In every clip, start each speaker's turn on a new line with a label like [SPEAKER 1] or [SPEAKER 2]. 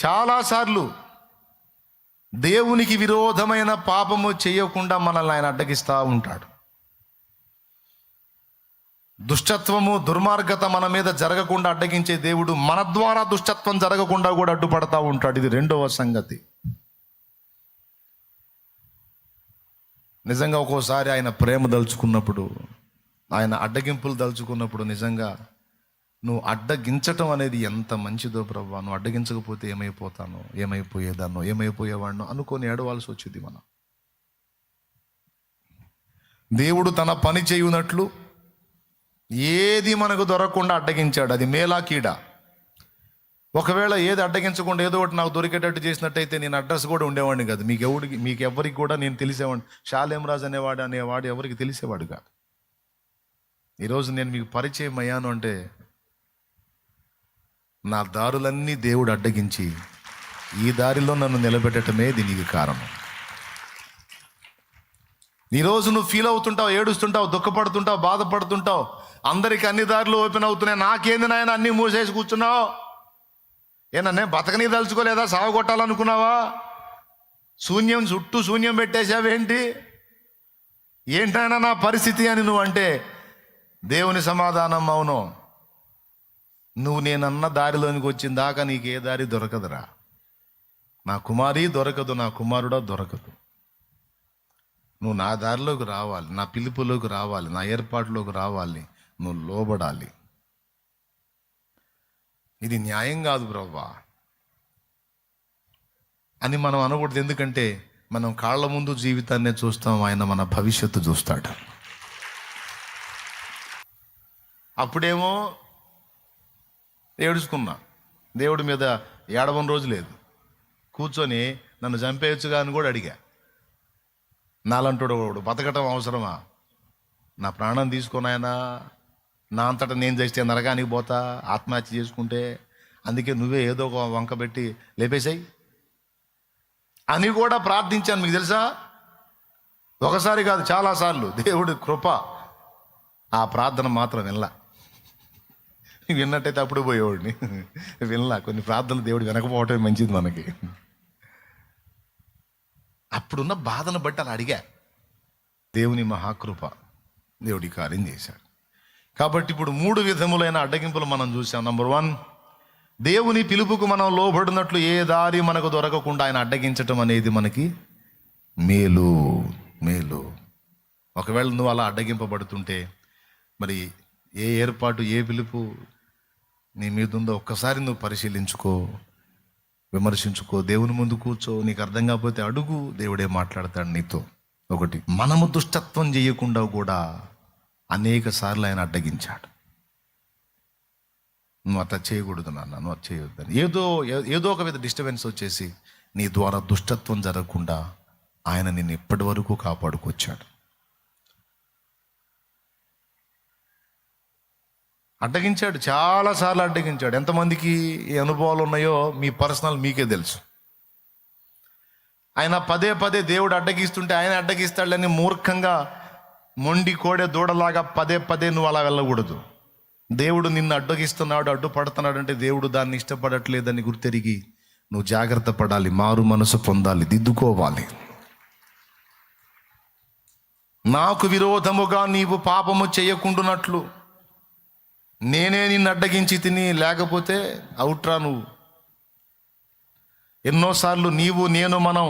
[SPEAKER 1] చాలాసార్లు దేవునికి విరోధమైన పాపము చేయకుండా మనల్ని ఆయన అడ్డగిస్తూ ఉంటాడు. దుష్టత్వము, దుర్మార్గత మన మీద జరగకుండా అడ్డగించే దేవుడు మన ద్వారా దుష్టత్వం జరగకుండా కూడా అడ్డుపడతా ఉంటాడు. ఇది రెండవ సంగతి. నిజంగా ఒక్కోసారి ఆయన ప్రేమ దలుచుకున్నప్పుడు, ఆయన అడ్డగింపులు దలుచుకున్నప్పుడు, నిజంగా నువ్వు అడ్డగించటం అనేది ఎంత మంచిదో ప్రభువా, నువ్వు అడ్డగించకపోతే ఏమైపోతానో, ఏమైపోయేదాన్నో, ఏమైపోయేవాడినో అనుకొని ఏడవాల్సి వచ్చింది. మనం దేవుడు తన పని చేయునట్లు ఏది మనకు దొరకకుండా అడ్డగించాడు. అది మేలా కీడా. ఒకవేళ ఏది అడ్డగించకుండా ఏదో ఒకటి నాకు దొరికేటట్టు చేసినట్టయితే నేను అడ్రస్ కూడా ఉండేవాడిని కాదు. మీకెవరికి కూడా నేను తెలిసేవాడిని. షాలేం రాజు అనేవాడు ఎవరికి తెలిసేవాడు కాదు. ఈరోజు నేను మీకు పరిచయం అయ్యాను అంటే నా దారులన్నీ దేవుడు అడ్డగించి ఈ దారిలో నన్ను నిలబెట్టడమే దీనికి కారణం. ఈరోజు నువ్వు ఫీల్ అవుతుంటావు, ఏడుస్తుంటావు, దుఃఖపడుతుంటావు, బాధపడుతుంటావు. అందరికి అన్ని దారులు ఓపెన్ అవుతున్నాయి, నాకేంది నాయన అన్నీ మూసేసి కూర్చున్నావు? ఏనన్నే బతకని తలుచుకోలేదా? సావగొట్టాలనుకున్నావా? చుట్టూ శూన్యం పెట్టేశావేంటి? ఏంటైనా నా పరిస్థితి అని నువ్వు అంటే దేవుని సమాధానం, అవును, నువ్వు నేనన్న దారిలోనికి వచ్చిన దాకా నీకు ఏ దారి దొరకదురా. నా కుమారి దొరకదు, నా కుమారుడా దొరకదు. నువ్వు నా దారిలోకి రావాలి, నా పిలుపులోకి రావాలి, నా ఏర్పాటులోకి రావాలి, నువ్వు లోబడాలి. ఇది న్యాయం కాదు బ్రవ్వా అని మనం అనకూడదు. ఎందుకంటే మనం కాళ్ళ ముందు జీవితాన్నే చూస్తాం, ఆయన మన భవిష్యత్తు చూస్తాడు. అప్పుడేమో ఏడుచుకున్నా, దేవుడి మీద ఏడవని రోజు లేదు. కూర్చొని నన్ను చంపేయచ్చుగా అని కూడా అడిగా. నాలంటాడు వాడు, బతకటం అవసరమా? నా ప్రాణం తీసుకొని ఆయన నా అంతటా నేను చేస్తే నరకానికి పోతా ఆత్మహత్య చేసుకుంటే, అందుకే నువ్వే ఏదో ఒక వంక పెట్టి లేపేసాయి అని కూడా ప్రార్థించాను. మీకు తెలుసా, ఒకసారి కాదు చాలాసార్లు. దేవుడి కృప, ఆ ప్రార్థన మాత్రం వినలా. విన్నట్టయితే అప్పుడు పోయేవాడిని. వినలా. కొన్ని ప్రార్థనలు దేవుడు వినకపోవటమే మంచిది మనకి. అప్పుడున్న బాధను బట్టి అలా అడిగా. దేవుని మహాకృప, దేవుడి కార్యం చేశాడు. కాబట్టి ఇప్పుడు 3 విధములైన అడ్డగింపులు మనం చూసాం. నంబర్ 1, దేవుని పిలుపుకు మనం లోబడినట్లు ఏ దారి మనకు దొరకకుండా ఆయన అడ్డగించటం అనేది మనకి మేలు. ఒకవేళ నువ్వు అలా అడ్డగింపబడుతుంటే మరి ఏ ఏర్పాటు, ఏ పిలుపు నీ మీద ఉందో ఒక్కసారి నువ్వు పరిశీలించుకో, విమర్శించుకో, దేవుని ముందు కూర్చో. నీకు అర్థం కాకపోతే అడుగు, దేవుడే మాట్లాడతాడు నీతో. ఒకటి, మనము దుష్టత్వం చేయకుండా కూడా అనేక సార్లు ఆయన అడ్డగించాడు. నువ్వు అట్లా చేయకూడదు నాన్న, నువ్వు అది చేయొద్దని ఏదో ఒక విధ డిస్టర్బెన్స్ వచ్చేసి నీ ద్వారా దుష్టత్వం జరగకుండా ఆయన నిన్ను ఇప్పటి వరకు కాపాడుకొచ్చాడు. అడ్డగించాడు, చాలాసార్లు అడ్డగించాడు. ఎంతమందికి ఈ అనుభవాలు ఉన్నాయో మీ పర్సనల్ మీకే తెలుసు. ఆయన పదే దేవుడు అడ్డగిస్తుంటే ఆయన అడ్డగిస్తాడని మూర్ఖంగా మొండి కోడే దూడలాగా పదే నువ్వు అలా వెళ్ళకూడదు. దేవుడు నిన్ను అడ్డగిస్తున్నాడు, అడ్డుపడుతున్నాడు అంటే దేవుడు దాన్ని ఇష్టపడట్లేదని గుర్తెరిగి నువ్వు జాగ్రత్త పడాలి, మారు మనసు పొందాలి, దిద్దుకోవాలి. నాకు విరోధముగా నీవు పాపము చేయకుండునట్లు నేనే నిన్ను అడ్డగించి తిని, లేకపోతే అవుట్రా నువ్వు. ఎన్నోసార్లు మనం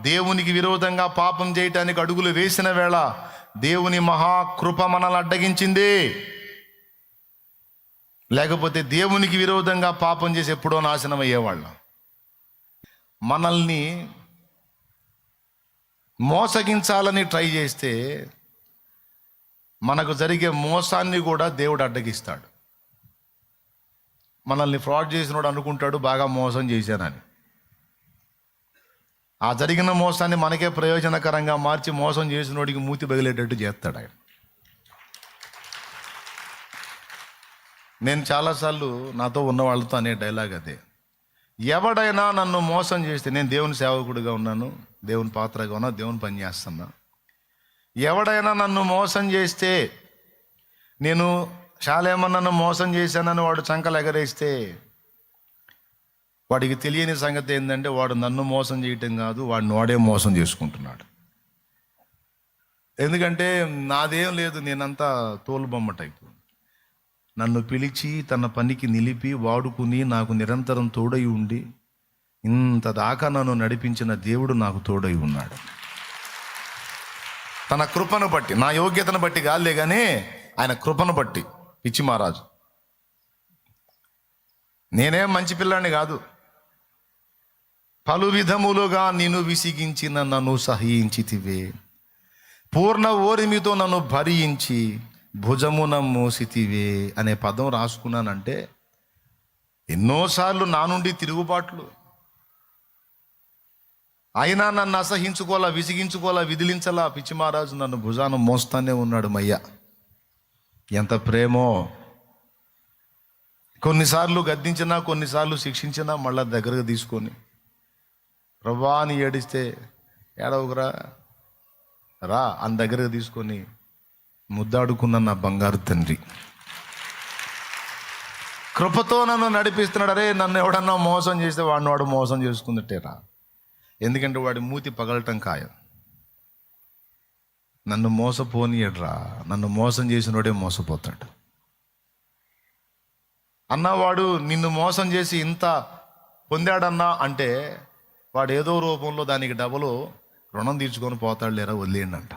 [SPEAKER 1] దేవునికి విరోధంగా పాపం చేయటానికి అడుగులు వేసిన వేళ దేవుని మహాకృప మనల్ని అడ్డగించింది. లేకపోతే దేవునికి విరోధంగా పాపం చేసి ఎప్పుడో నాశనం అయ్యేవాళ్ళం. మనల్ని మోసగించాలని ట్రై చేస్తే మనకు జరిగే మోసాన్ని కూడా దేవుడు అడ్డగిస్తాడు. మనల్ని ఫ్రాడ్ చేసినోడు అనుకుంటాడు బాగా మోసం చేశానని. ఆ జరిగిన మోసాన్ని మనకే ప్రయోజనకరంగా మార్చి మోసం చేసినోడికి మూతి బగిలేటట్టు చేస్తాడు ఆయన. నేను చాలాసార్లు నాతో ఉన్న వాళ్ళతో అనే డైలాగ్ అదే. ఎవడైనా నన్ను మోసం చేస్తే, నేను దేవుని సేవకుడిగా ఉన్నాను, దేవుని పాత్రగా ఉన్నా, దేవుని పని చేస్తున్నా. ఎవడైనా నన్ను మోసం చేస్తే, నేను శాలేమన్నను మోసం చేశానని వాడు చంకలు ఎగరేస్తే, వాడికి తెలియని సంగతి ఏంటంటే వాడు నన్ను మోసం చేయటం కాదు, వాడిని వాడే మోసం చేసుకుంటున్నాడు. ఎందుకంటే నాదేం లేదు, నేనంతా తోలుబొమ్మ టైపు. నన్ను పిలిచి తన పనికి నిలిపి వాడుకుని నాకు నిరంతరం తోడై ఉండి ఇంత దాకా నన్ను నడిపించిన దేవుడు నాకు తోడై ఉన్నాడు. తన కృపను బట్టి, నా యోగ్యతను బట్టి కాదులే కానీ ఆయన కృపను బట్టి. పిచ్చి మహారాజు, నేనేం మంచి పిల్లాన్ని కాదు. పలు విధములుగా నిన్ను విసిగించిన నన్ను సహించితివే, పూర్ణ ఓరిమితో నన్ను భరించి భుజమున మోసితివే అనే పదం రాసుకున్నానంటే ఎన్నోసార్లు నా నుండి తిరుగుబాట్లు, అయినా నన్ను అసహించుకోవాలా, విసిగించుకోవాలా, విదిలించలా పిచ్చి మహారాజు నన్ను భుజాన మోస్తానే ఉన్నాడు. మయ్య ఎంత ప్రేమో! కొన్నిసార్లు గద్దించినా, కొన్నిసార్లు శిక్షించినా మళ్ళా దగ్గరకు తీసుకొని, ప్రభా అని ఏడిస్తే ఏడవకురా రా అని దగ్గరకు తీసుకొని ముద్దాడుకున్న నా బంగారు తండ్రి కృపతో నన్ను నడిపిస్తున్నాడు. అరే నన్ను ఎవడన్నా మోసం చేస్తే వాడు మోసం చేసుకుందట్టేరా, ఎందుకంటే వాడి మూతి పగలటం ఖాయం. నన్ను మోసపోనియడ్రా, నన్ను మోసం చేసినోడే మోసపోతాడు. అన్నవాడు నిన్ను మోసం చేసి ఇంత పొందాడన్నా అంటే వాడు ఏదో రూపంలో దానికి డబలు రుణం తీర్చుకొని పోతాడు, లేరా వదిలేయండి అంట.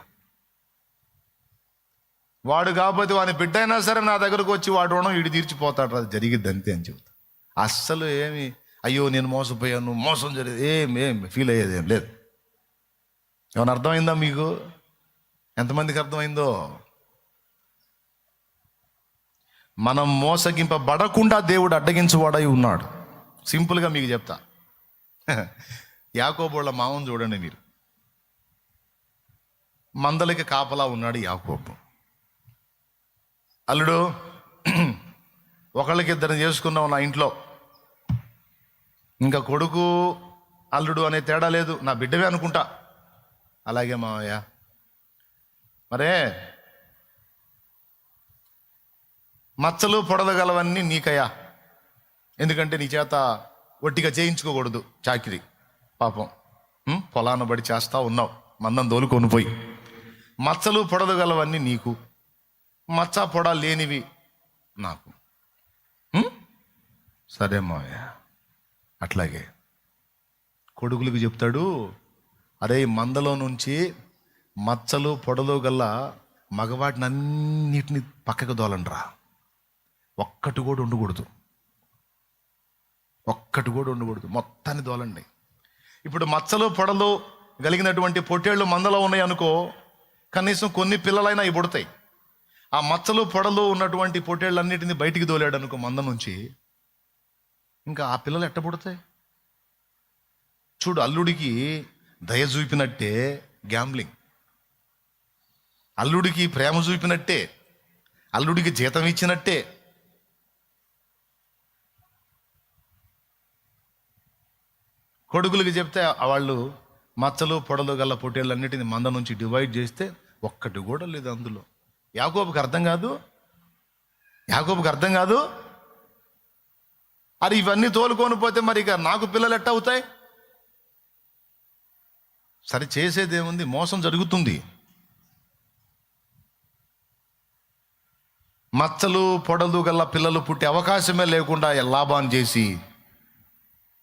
[SPEAKER 1] వాడు కాకపోతే వాని బిడ్డ అయినా సరే నా దగ్గరకు వచ్చి వాడు రుణం వీడు తీర్చిపోతాడు, అది జరిగిద్ది అంతే అని చెబుతా. అస్సలు ఏమి అయ్యో నేను మోసపోయాను, మోసం జరిగింది ఏం ఫీల్ అయ్యేది ఏం లేదు. ఏమైనా అర్థమైందా మీకు? ఎంతమందికి అర్థమైందో? మనం మోసగింపబడకుండా దేవుడు అడ్డగించువాడై ఉన్నాడు. సింపుల్గా మీకు చెప్తా. యాకోబోళ్ళ మామను చూడండి మీరు. మందలకి కాపలా ఉన్నాడు యాకోబు. అల్లుడు ఒకళ్ళకి ఇద్దరు చేసుకున్నావు నా ఇంట్లో, ఇంకా కొడుకు అల్లుడు అనే తేడా లేదు, నా బిడ్డవే అనుకుంటా. అలాగే మావయ్య, మరే మచ్చలు పొడదగలవన్నీ నీకయ్యా, ఎందుకంటే నీ చేత ఒట్టిగా చేయించుకోకూడదు చాకిరి. పాపం పొలాన బడి చేస్తా ఉన్నావు, మందం దోలుకొని పోయి. మచ్చలు పొడదగలవన్నీ నీకు, మచ్చ పొడ లేనివి నాకు. సరే మావయ్య. అట్లాగే కొడుకులకు చెప్తాడు, అరే మందలో నుంచి మచ్చలు పొడలు గల్ల మగవాటిని అన్నిటిని పక్కకు దోలండ్రా, ఒక్కటి కూడా ఉండకూడదు, మొత్తాన్ని దోలండి. ఇప్పుడు మచ్చలు పొడలు కలిగినటువంటి పొట్టేళ్ళు మందలో ఉన్నాయి అనుకో, కనీసం కొన్ని పిల్లలైనా అవి పుడతాయి. ఆ మచ్చలు పొడలు ఉన్నటువంటి పొట్టేళ్ళన్నిటిని బయటికి దోలాడు అనుకో మంద నుంచి, ఇంకా ఆ పిల్లలు ఎట్ట పుడతాయి? చూడు, అల్లుడికి దయ చూపినట్టే గ్యాంబ్లింగ్, అల్లుడికి ప్రేమ చూపినట్టే, అల్లుడికి జీతం ఇచ్చినట్టే కొడుకులకి చెప్తే వాళ్ళు మచ్చలు పొడలు గల పొట్టేళ్ళన్నిటిని మంద నుంచి డివైడ్ చేస్తే ఒక్కటి కూడా లేదు అందులో. యాకోబుకి అర్థం కాదు. అది ఇవన్నీ తోలుకొని పోతే మరి ఇక నాకు పిల్లలు ఎట్ట అవుతాయి? సరే చేసేదేముంది, మోసం జరుగుతుంది. మచ్చలు పొడలు గల పిల్లలు పుట్టే అవకాశమే లేకుండా లాభాన్ని చేసి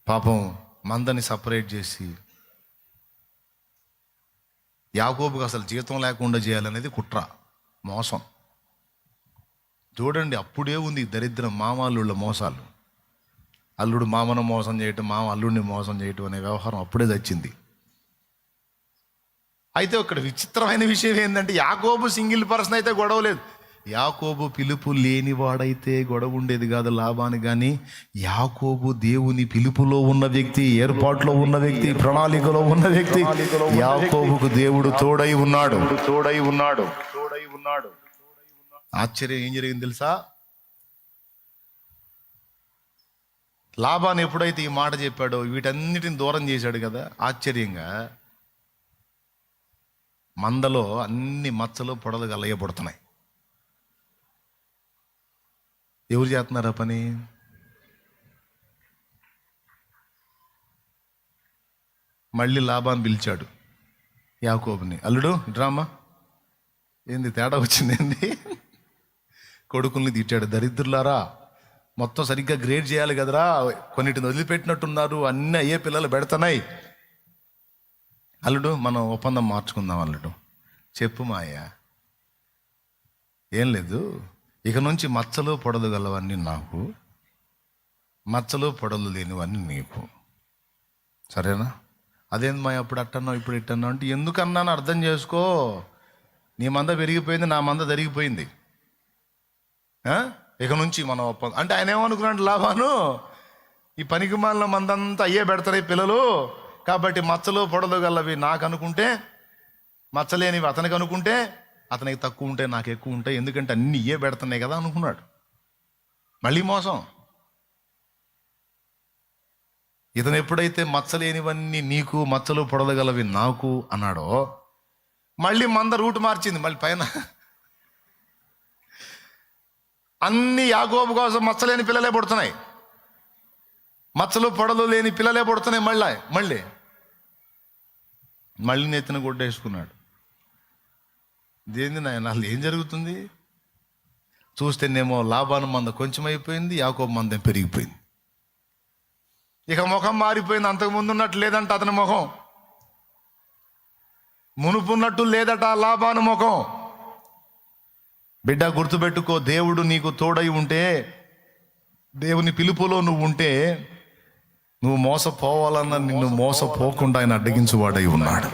[SPEAKER 1] పాపం మందని సపరేట్ చేసి యాకోబుకి అసలు జీతం లేకుండా చేయాలనేది కుట్ర, మోసం. చూడండి, అప్పుడే ఉంది దరిద్రం, మామల్లుళ్ళ మోసాలు. అల్లుడు మామను మోసం చేయటం, మామ అల్లుడిని మోసం చేయటం అనే వ్యవహారం అప్పుడే తెచ్చింది. అయితే ఇక్కడ విచిత్రమైన విషయం ఏంటంటే, యాకోబు సింగిల్ పర్సన్ అయితే గొడవ లేదు. యాకోబు పిలుపు లేనివాడైతే గొడవ ఉండేది కాదు లాభాన్ని. కానీ యాకోబు దేవుని పిలుపులో ఉన్న వ్యక్తి, ఏర్పాట్లో ఉన్న వ్యక్తి, ప్రణాళికలో ఉన్న వ్యక్తి. యాకోబుకు దేవుడు తోడై ఉన్నాడు. ఆశ్చర్యం ఏం జరిగింది తెలుసా? లాభాన్ని ఎప్పుడైతే ఈ మాట చెప్పాడో వీటన్నిటిని దూరం చేశాడు కదా. ఆశ్చర్యంగా మందలో అన్ని మచ్చలు పొడలు గలయబడుతున్నాయి. ఎవరు చేస్తున్నారా పని? మళ్ళీ లాబాను పిలిచాడు యాకోబుని. అల్లుడు డ్రామా ఏంది, తేడా వచ్చింది ఏంది? కొడుకుల్ని తిట్టాడు. దరిద్రులారా, మొత్తం సరిగ్గా గ్రేడ్ చేయాలి కదరా, కొన్నిటిని వదిలిపెట్టినట్టున్నారు, అన్నీ అయ్యే పిల్లలు పెడుతున్నాయి. అల్లుడు మనం ఒప్పందం మార్చుకుందాం. అల్లుడు చెప్పు మాయ. ఏం లేదు, ఇక నుంచి మచ్చలు పొడలు గలవన్నీ నాకు, మచ్చలు పొడలు లేనివన్నీ నీకు, సరేనా? అదేంది మా అప్పుడు అట్టన్నావు ఇప్పుడు ఇట్టన్నావు అంటే, ఎందుకన్నాను అర్థం చేసుకో. నీ మంద పెరిగిపోయింది, నా మంద జరిగిపోయింది. ఇక నుంచి మనం ఒప్పందం అంటే ఆయన ఏమనుకున్నాడు లాభాను, ఈ పనికి మాలిన మందంతా అయ్యే పెడతాయి పిల్లలు, కాబట్టి మచ్చలు పొడలు గలవి నాకు అనుకుంటే, మచ్చలేనివి అతనికి అనుకుంటే, అతనికి తక్కువ ఉంటే నాకు ఎక్కువ ఉంటాయి, ఎందుకంటే అన్నీ ఇయ్యే పెడుతున్నాయి కదా అనుకున్నాడు. మళ్ళీ మోసం. ఇతను ఎప్పుడైతే మచ్చలేనివన్నీ నీకు, మచ్చలు పొడలగలవి నాకు అన్నాడో, మళ్ళీ మంద రూట్ మార్చింది. మళ్ళీ పైన అన్ని యాకోబు కోసం మచ్చలేని పిల్లలే పుడుతున్నాయి, మచ్చలు పొడలు లేని పిల్లలే పుడుతున్నాయి. మళ్ళీ నెత్తిన గుడ్డేసుకున్నాడు. దేని నాయన అసలు ఏం జరుగుతుంది? చూస్తేనేమో లాభాను మంద కొంచెం అయిపోయింది, యాకోబు మందం పెరిగిపోయింది. ఇక ముఖం మారిపోయింది. అంతకుముందు ఉన్నట్టు లేదంట అతని ముఖం, మునుపున్నట్టు లేదట లాభాను ముఖం. బిడ్డ గుర్తుపెట్టుకో, దేవుడు నీకు తోడై ఉంటే, దేవుని పిలుపులో నువ్వు ఉంటే, నువ్వు మోసపోవాలన్నా నిన్ను మోసపోకుండా ఆయన అడ్డగించువాడై ఉన్నాడు.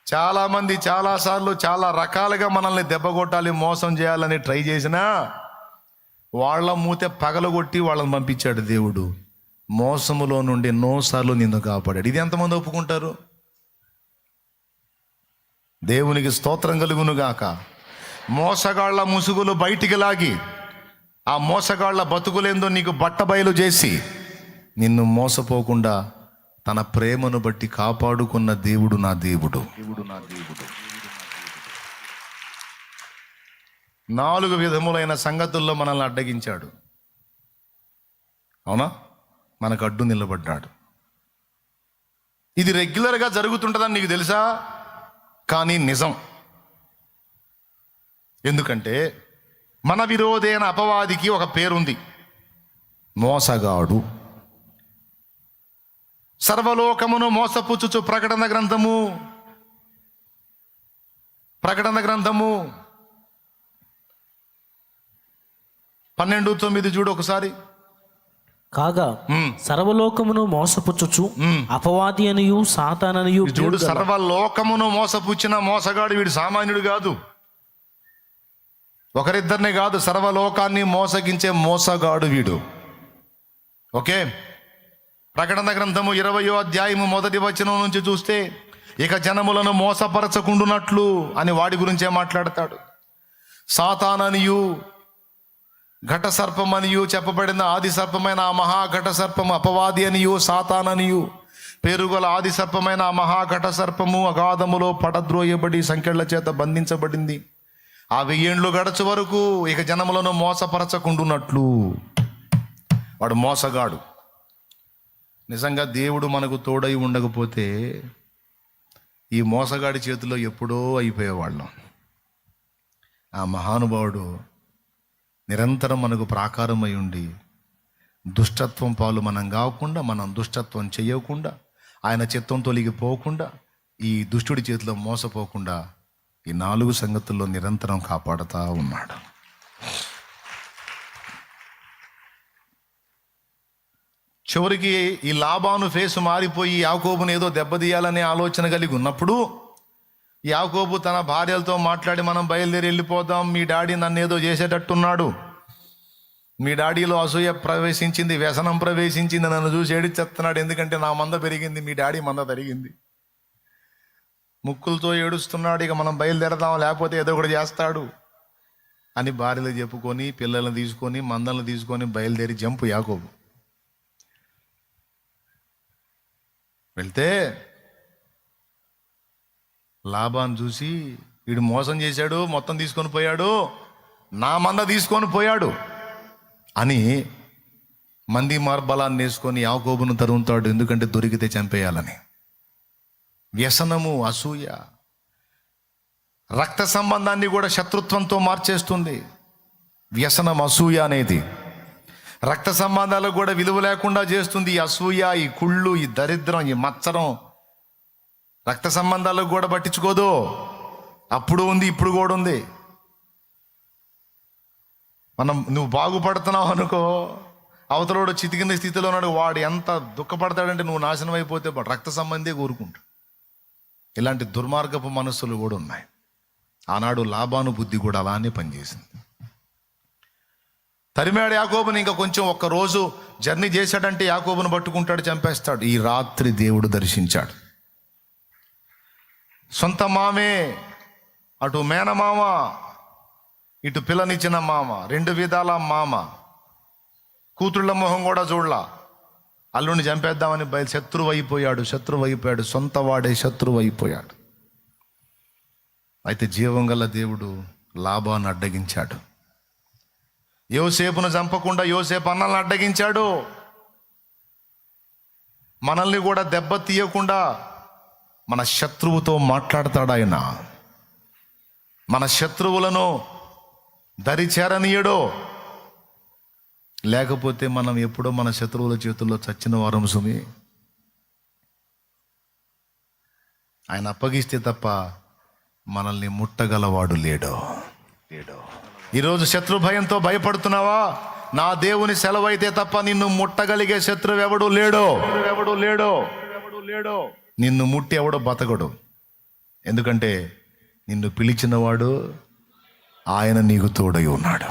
[SPEAKER 1] చాలామంది చాలాసార్లు చాలా రకాలుగా మనల్ని దెబ్బకొట్టాలి, మోసం చేయాలని ట్రై చేసినా వాళ్ళ మూతే పగలగొట్టి వాళ్ళని పంపించాడు దేవుడు. మోసములో నుండి ఎన్నోసార్లు నిన్ను కాపాడాడు. ఇది ఎంతమంది ఒప్పుకుంటారు? దేవునికి స్తోత్రం కలుగును గాక. మోసగాళ్ల ముసుగులు బయటికి లాగి, ఆ మోసగాళ్ల బతుకులేందో నీకు బట్టబయలు చేసి, నిన్ను మోసపోకుండా తన ప్రేమను బట్టి కాపాడుకున్న దేవుడు నా దేవుడు. 4 విధములైన సంగతుల్లో మనల్ని అడ్డగించాడు. అవునా? మనకు అడ్డు నిలబడ్డాడు. ఇది రెగ్యులర్గా జరుగుతుంటుందని నీకు తెలుసా? కానీ నిజం. ఎందుకంటే మన విరోధైన అపవాదికి ఒక పేరుంది, మోసగాడు. సర్వలోకమును మోసపుచ్చుచు ప్రకటన గ్రంథము 12:9 చూడు ఒకసారి.
[SPEAKER 2] కాగా సర్వలోకమును మోసపుచ్చుచు అపవాది అనియు సాతాననియు
[SPEAKER 1] చూడు. సర్వలోకమును మోసపుచ్చిన మోసగాడు వీడు సామాన్యుడు కాదు, ఒకరిద్దరిని కాదు, సర్వలోకాన్ని మోసగించే మోసగాడు వీడు. ఓకే, ప్రకటన గ్రంథము 20వ అధ్యాయము 1వ వచనం నుంచి చూస్తే, ఇక జనములను మోసపరచకుండునట్లు అని వాడి గురించే మాట్లాడతాడు. సాతాననియు ఘట సర్పమనియు చెప్పబడిన ఆది సర్పమైన ఆ మహాఘట సర్పము అపవాది అనియు సాతాననియు పేరుగల ఆది సర్పమైన ఆ మహాఘట సర్పము అగాధములో పడద్రోయబడి సంకెళ్ల చేత బంధించబడింది. ఆ 1000 ఏండ్లు గడచు వరకు ఇక జనములను మోసపరచకుండునట్లు. వాడు మోసగాడు. నిజంగా దేవుడు మనకు తోడై ఉండకపోతే ఈ మోసగాడి చేతిలో ఎప్పుడో అయిపోయేవాళ్ళం. ఆ మహానుభావుడు నిరంతరం మనకు ప్రాకారమై ఉండి, దుష్టత్వం పాలు మనం కాకుండా, మనం దుష్టత్వం చేయకుండా, ఆయన చిత్తం తొలగిపోకుండా, ఈ దుష్టుడి చేతిలో మోసపోకుండా ఈ 4 సంగతుల్లో నిరంతరం కాపాడుతూ ఉన్నాడు. చివరికి ఈ లాబాను ఫేసు మారిపోయి యాకోబును ఏదో దెబ్బతీయాలనే ఆలోచన కలిగి ఉన్నప్పుడు, యాకోబు తన భార్యలతో మాట్లాడి, మనం బయలుదేరి వెళ్ళిపోదాం, మీ డాడీ నన్ను ఏదో చేసేటట్టున్నాడు, మీ డాడీలో అసూయ ప్రవేశించింది, వ్యసనం ప్రవేశించింది, నన్ను చూసి ఏడిచేస్తున్నాడు, ఎందుకంటే నా మంద పెరిగింది, మీ డాడీ మంద తరిగింది, ముక్కులతో ఏడుస్తున్నాడు, ఇక మనం బయలుదేరదాం లేకపోతే ఏదో ఒకటి చేస్తాడు అని భార్యలు చెప్పుకొని, పిల్లల్ని తీసుకొని, మందలను తీసుకొని బయలుదేరి జంపు యాకోబు. వెళ్తే లాబాను చూసి, వీడు మోసం చేశాడు, మొత్తం తీసుకొని పోయాడు, నా మంద తీసుకొని పోయాడు అని మంది మార్బలాన్ని వేసుకొని యాకోబును తరుముతాడు, ఎందుకంటే దొరికితే చంపేయాలని. వ్యసనము, అసూయ రక్త సంబంధాన్ని కూడా శత్రుత్వంతో మార్చేస్తుంది. వ్యసనం, అసూయ అనేది రక్త సంబంధాలకు కూడా విలువ లేకుండా చేస్తుంది. ఈ అసూయ, ఈ కుళ్ళు, ఈ దరిద్రం, ఈ మత్సరం రక్త సంబంధాలకు కూడా పట్టించుకోదు. అప్పుడు ఉంది, ఇప్పుడు కూడా ఉంది. నువ్వు బాగుపడుతున్నావు అనుకో, అవతలోడు చితికిన స్థితిలో ఉన్నాడు, వాడు ఎంత దుఃఖపడతాడంటే నువ్వు నాశనం అయిపోతే రక్త సంబంధే కోరుకుంటాడు. ఇలాంటి దుర్మార్గపు మనస్సులు కూడా ఉన్నాయి. ఆనాడు లాబాను బుద్ధి కూడా అలానే పనిచేసింది. తరిమాడు యాకోబుని. ఇంకా కొంచెం ఒక్క రోజు జర్నీ చేశాడంటే యాకోబును పట్టుకుంటాడు, చంపేస్తాడు. ఈ రాత్రి దేవుడు దర్శించాడు. సొంత మామే, అటు మేనమామ, ఇటు పిల్లనిచ్చిన మామ, రెండు విధాల మామ, కూతుళ్ళ మొహం కూడా చూడలా. అల్లుడిని చంపేద్దామని శత్రువు అయిపోయాడు. సొంత వాడే శత్రువు అయిపోయాడు. అయితే జీవం గల దేవుడు లాబాను అడ్డగించాడు. యోసేపును చంపకుండా యోసేపు అన్నల్ని అడ్డగించాడు. మనల్ని కూడా దెబ్బ తీయకుండా మన శత్రువుతో మాట్లాడతాడు ఆయన. మన శత్రువులను దరి చేరనీయడో, లేకపోతే మనం ఎప్పుడో మన శత్రువుల చేతుల్లో చచ్చిన వారం సుమి. ఆయన అప్పగిస్తే తప్ప మనల్ని ముట్టగలవాడు లేడో. ఈరోజు శత్రు భయంతో భయపడుతున్నావా? నా దేవుని సెలవైతే తప్ప నిన్ను ముట్టగలిగే శత్రువు ఎవడు లేడో. నిన్ను ముట్టి ఎవడో బతకడు. ఎందుకంటే నిన్ను పిలిచినవాడు ఆయన నీకు తోడై ఉన్నాడు.